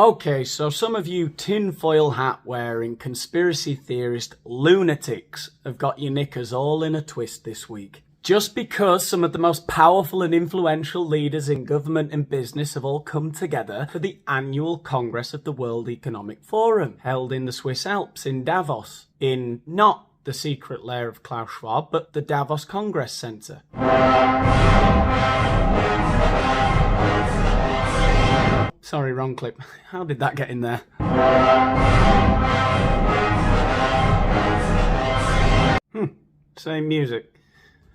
Okay, so some of you tinfoil hat wearing conspiracy theorist lunatics have got your knickers all in a twist this week. Just because some of the most powerful and influential leaders in government and business have all come together for the annual Congress of the World Economic Forum, held in the Swiss Alps in Davos, in not the secret lair of Klaus Schwab, but the Davos Congress Centre. Sorry, wrong clip. How did that get in there? Same music.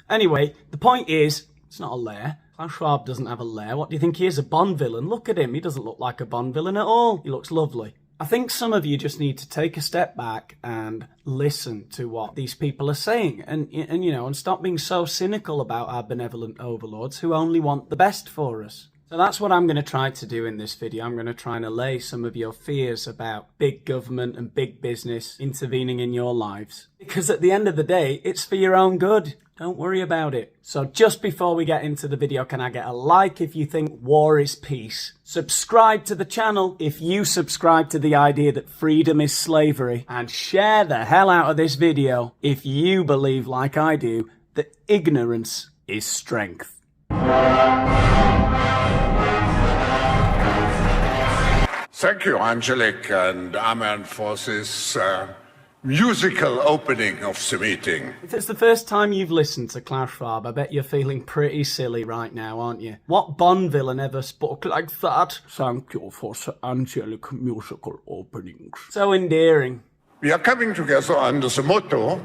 Anyway, the point is, it's not a lair. Klaus Schwab doesn't have a lair. What do you think he is, a Bond villain? Look at him. He doesn't look like a Bond villain at all. He looks lovely. I think some of you just need to take a step back and listen to what these people are saying and stop being so cynical about our benevolent overlords who only want the best for us. So that's what I'm going to try to do in this video. I'm going to try and allay some of your fears about big government and big business intervening in your lives. Because at the end of the day, it's for your own good. Don't worry about it. So just before we get into the video, can I get a like if you think war is peace? Subscribe to the channel if you subscribe to the idea that freedom is slavery. And share the hell out of this video if you believe, like I do, that ignorance is strength. Thank you, Angelic and Amen, for this musical opening of the meeting. If it's the first time you've listened to Klaus Schwab, I bet you're feeling pretty silly right now, aren't you? What Bond villain ever spoke like that? Thank you for the angelic musical openings. So endearing. We are coming together under the motto,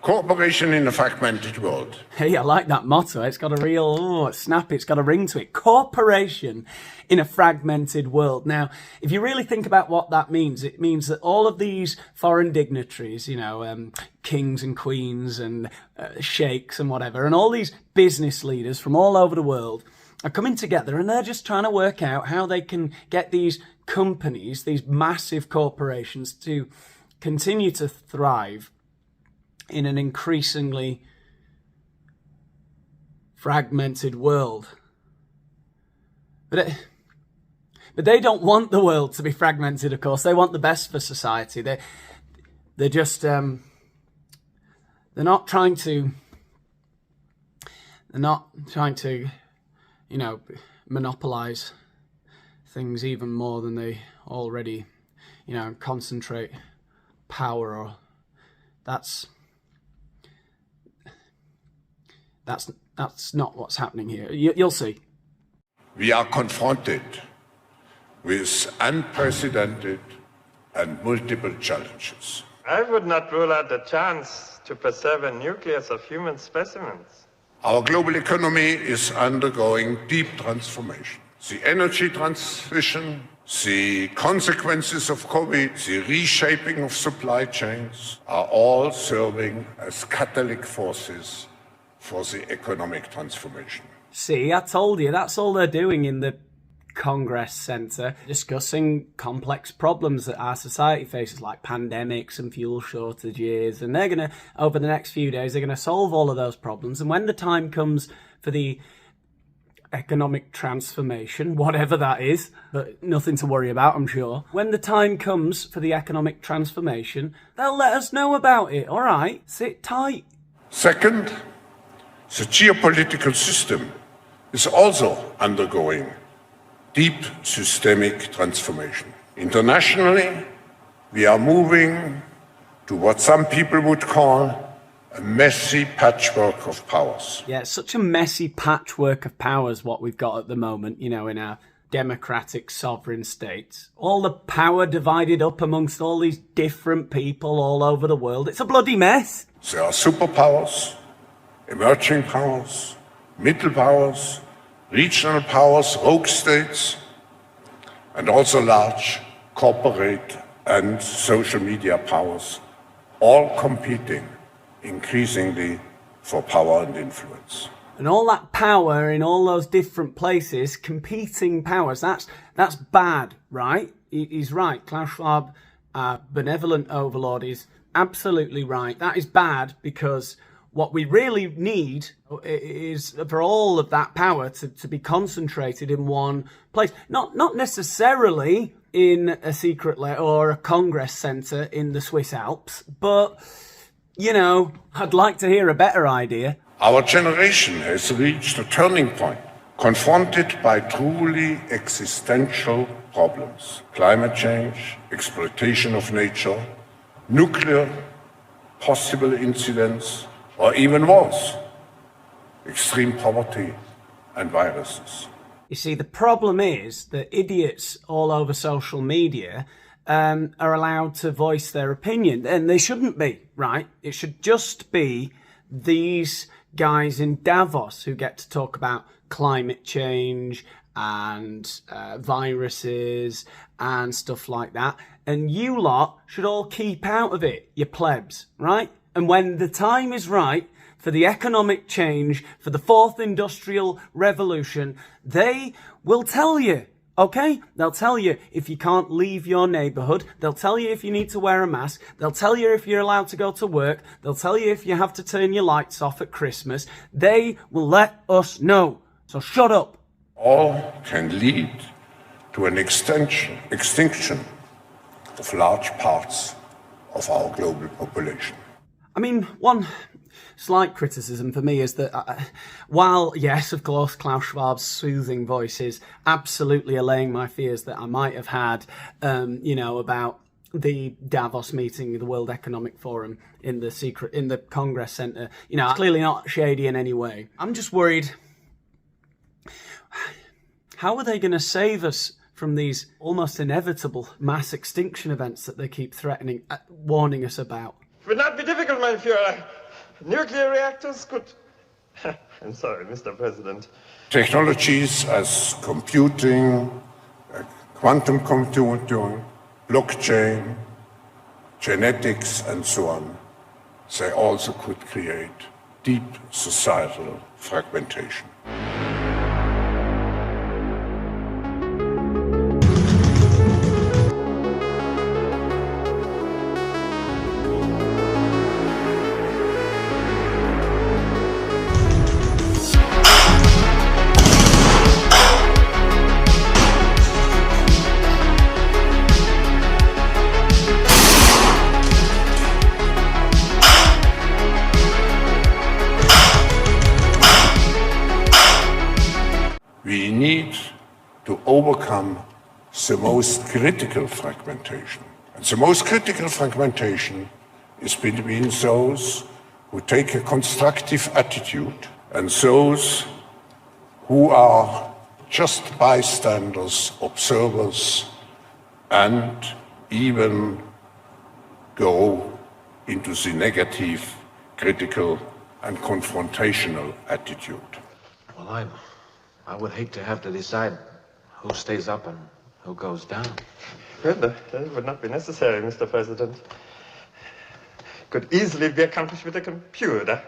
cooperation in a fragmented world. Hey, I like that motto. It's got a real, snappy, it's got a ring to it. Cooperation in a fragmented world. Now, if you really think about what that means, it means that all of these foreign dignitaries, kings and queens and sheikhs and whatever, and all these business leaders from all over the world are coming together and they're just trying to work out how they can get these companies, these massive corporations, to continue to thrive in an increasingly fragmented world. But they don't want the world to be fragmented, of course. They want the best for society. They're just they're not trying to monopolize things even more than they already concentrate power. Or that's not what's happening here. You'll see. We are confronted with unprecedented and multiple challenges. I would not rule out the chance to preserve a nucleus of human specimens. Our global economy is undergoing deep transformation. The energy transition, the consequences of COVID, the reshaping of supply chains are all serving as catalytic forces for the economic transformation. See, I told you, that's all they're doing in the Congress Centre, discussing complex problems that our society faces, like pandemics and fuel shortages, and they're going to, over the next few days, they're going to solve all of those problems, and when the time comes for the economic transformation, whatever that is, but nothing to worry about, I'm sure. When the time comes for the economic transformation, they'll let us know about it, all right? Sit tight. Second, the geopolitical system is also undergoing deep systemic transformation. Internationally, we are moving to what some people would call a messy patchwork of powers. Yeah, it's such a messy patchwork of powers what we've got at the moment, in our democratic sovereign states. All the power divided up amongst all these different people all over the world. It's a bloody mess. There are superpowers, emerging powers, middle powers, regional powers, rogue states, and also large corporate and social media powers, all competing increasingly for power and influence. And all that power in all those different places, competing powers, that's bad, right? He's right. Klaus Schwab, benevolent overlord, is absolutely right. That is bad because What we really need is for all of that power to be concentrated in one place. Not necessarily in a secret lair or a Congress centre in the Swiss Alps, but, you know, I'd like to hear a better idea. Our generation has reached a turning point, confronted by truly existential problems. Climate change, exploitation of nature, nuclear possible incidents, or even worse, extreme poverty and viruses. You see, the problem is that idiots all over social media are allowed to voice their opinion, and they shouldn't be, right? It should just be these guys in Davos who get to talk about climate change and viruses and stuff like that. And you lot should all keep out of it, you plebs, right? And when the time is right for the economic change, for the fourth industrial revolution, they will tell you, okay? They'll tell you if you can't leave your neighbourhood. They'll tell you if you need to wear a mask. They'll tell you if you're allowed to go to work. They'll tell you if you have to turn your lights off at Christmas. They will let us know. So shut up. All can lead to an extinction of large parts of our global population. I mean, one slight criticism for me is that while, yes, of course, Klaus Schwab's soothing voice is absolutely allaying my fears that I might have had, about the Davos meeting, the World Economic Forum in the Congress Centre, it's clearly not shady in any way. I'm just worried, how are they going to save us from these almost inevitable mass extinction events that they keep warning us about? It would not be difficult, mein Führer. Nuclear reactors could... I'm sorry, Mr. President. Technologies as computing, quantum computing, blockchain, genetics, and so on, they also could create deep societal fragmentation. We need to overcome the most critical fragmentation. And the most critical fragmentation is between those who take a constructive attitude and those who are just bystanders, observers, and even go into the negative, critical, and confrontational attitude. Well, I would hate to have to decide who stays up and who goes down. Well, that would not be necessary, Mr. President. Could easily be accomplished with a computer.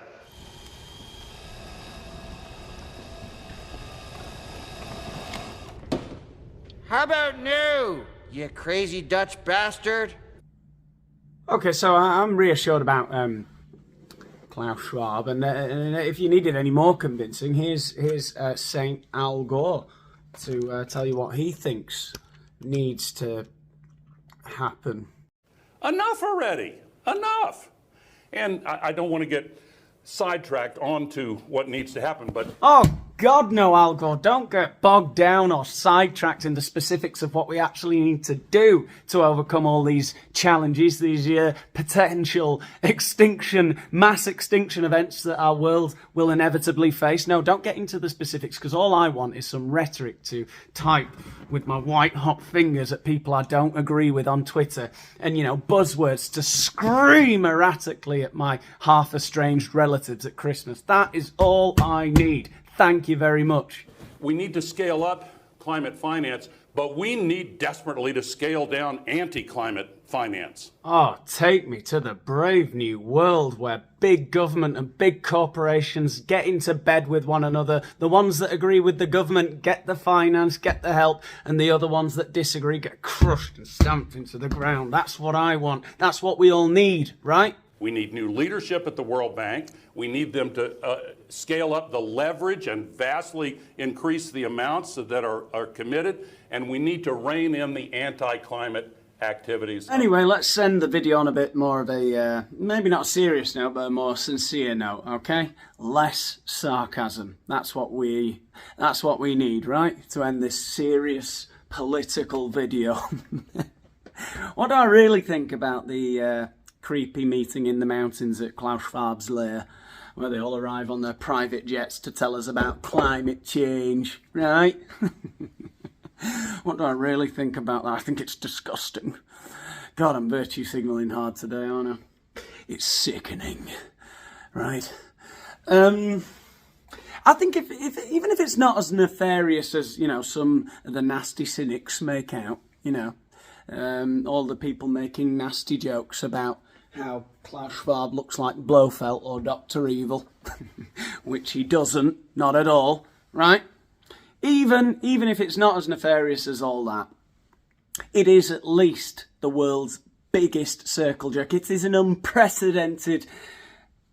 How about no, you crazy Dutch bastard? Okay, so I'm reassured about Klaus Schwab, and if you needed any more convincing, here's Saint Al Gore to tell you what he thinks needs to happen. Enough already. Enough. And I don't want to get sidetracked onto what needs to happen, but... Oh, God, no, Al Gore. Don't get bogged down or sidetracked in the specifics of what we actually need to do to overcome all these challenges, these potential mass extinction events that our world will inevitably face. No, don't get into the specifics, because all I want is some rhetoric to type with my white-hot fingers at people I don't agree with on Twitter, and, buzzwords to scream erratically at my half-estranged relatives at Christmas. That is all I need. Thank you very much. We need to scale up climate finance, but we need desperately to scale down anti-climate finance. Oh, take me to the brave new world where big government and big corporations get into bed with one another. The ones that agree with the government get the finance, get the help, and the other ones that disagree get crushed and stamped into the ground. That's what I want. That's what we all need, right? We need new leadership at the World Bank. We need them to scale up the leverage and vastly increase the amounts that are committed. And we need to rein in the anti-climate activities. Anyway, let's send the video on a bit more of a, maybe not a serious note, but a more sincere note, okay? Less sarcasm. That's what we need, right? To end this serious political video. What do I really think about the creepy meeting in the mountains at Klaus Schwab's lair, where they all arrive on their private jets to tell us about climate change, right? What do I really think about that? I think it's disgusting. God, I'm virtue signalling hard today, aren't I? It's sickening, right? I think if even if it's not as nefarious as, you know, some of the nasty cynics make out, you know, all the people making nasty jokes about how Klaus Schwab looks like Blofeld or Dr. Evil, which he doesn't, not at all, right? Even if it's not as nefarious as all that, it is at least the world's biggest circle jerk. It is an unprecedented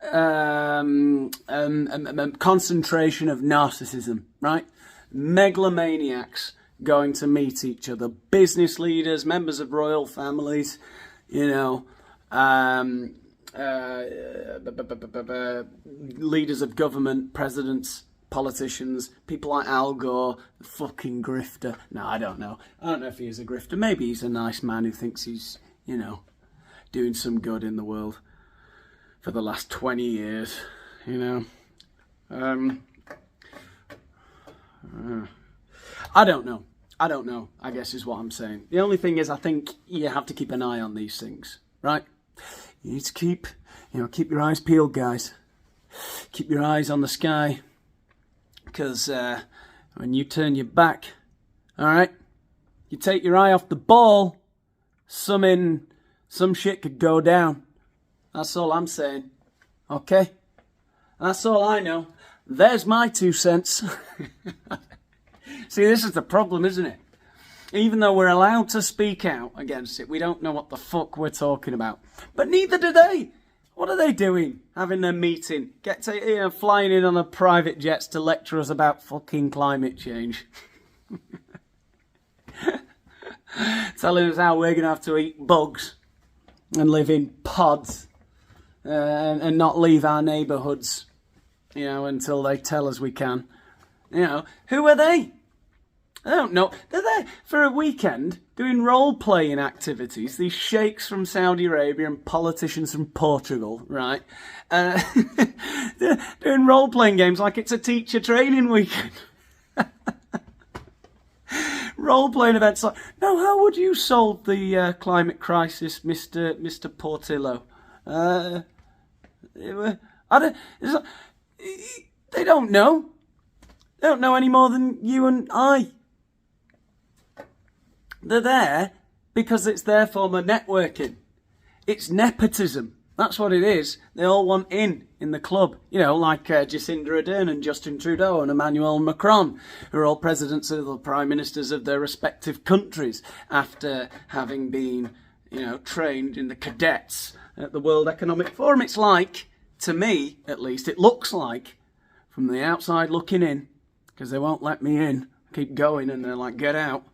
concentration of narcissism, right? Megalomaniacs going to meet each other, business leaders, members of royal families, you know, leaders of government, presidents, politicians, people like Al Gore, fucking grifter. No, I don't know. I don't know if he is a grifter. Maybe he's a nice man who thinks he's, you know, doing some good in the world for the last 20 years, you know. I don't know. I guess is what I'm saying. The only thing is, I think you have to keep an eye on these things, right? You need to keep your eyes peeled, guys. Keep your eyes on the sky. Because when you turn your back, all right, you take your eye off the ball, some shit could go down. That's all I'm saying, okay? That's all I know. There's my 2 cents. See, this is the problem, isn't it? Even though we're allowed to speak out against it, we don't know what the fuck we're talking about. But neither do they. What are they doing? Having their meeting, flying in on a private jets to lecture us about fucking climate change. Telling us how we're going to have to eat bugs and live in pods and not leave our neighbourhoods, you know, until they tell us we can. You know, who are they? I don't know. They're there for a weekend doing role-playing activities. These sheikhs from Saudi Arabia and politicians from Portugal, right? They're doing role-playing games like it's a teacher training weekend. Role-playing events like, now how would you solve the climate crisis, Mr. Portillo? They don't know. They don't know any more than you and I. They're there because it's their form of networking. It's nepotism. That's what it is. They all want in the club. You know, like Jacinda Ardern and Justin Trudeau and Emmanuel Macron, who are all presidents of the prime ministers of their respective countries after having been, you know, trained in the cadets at the World Economic Forum. It's like, to me at least, it looks like, from the outside looking in, because they won't let me in, keep going and they're like, get out.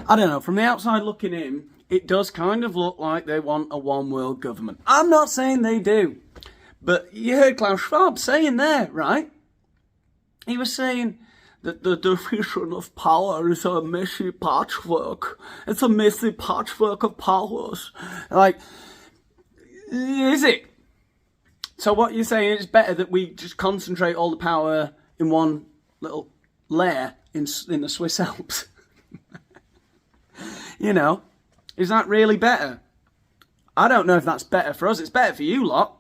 I don't know, from the outside looking in, it does kind of look like they want a one world government. I'm not saying they do, but you heard Klaus Schwab saying there, right? He was saying that the division of power is a messy patchwork. It's a messy patchwork of powers. Like, is it? So what you're saying is better that we just concentrate all the power in one little lair in the Swiss Alps? You know, is that really better? I don't know if that's better for us. It's better for you lot.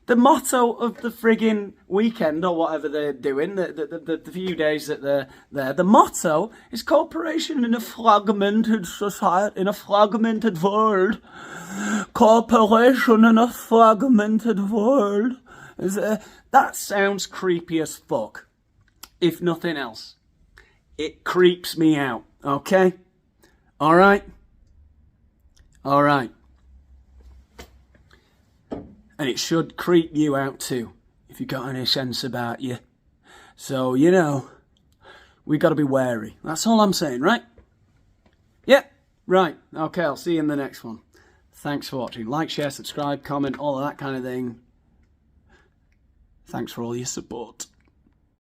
The motto of the friggin' weekend, or whatever they're doing, the few days that they're there, the motto is cooperation in a fragmented society, in a fragmented world. Cooperation in a fragmented world. That sounds creepy as fuck. If nothing else. It creeps me out, okay? Alright? Alright. And it should creep you out too, if you've got any sense about you. So, you know, we got to be wary. That's all I'm saying, right? Yep, right. Okay, I'll see you in the next one. Thanks for watching. Like, share, subscribe, comment, all of that kind of thing. Thanks for all your support.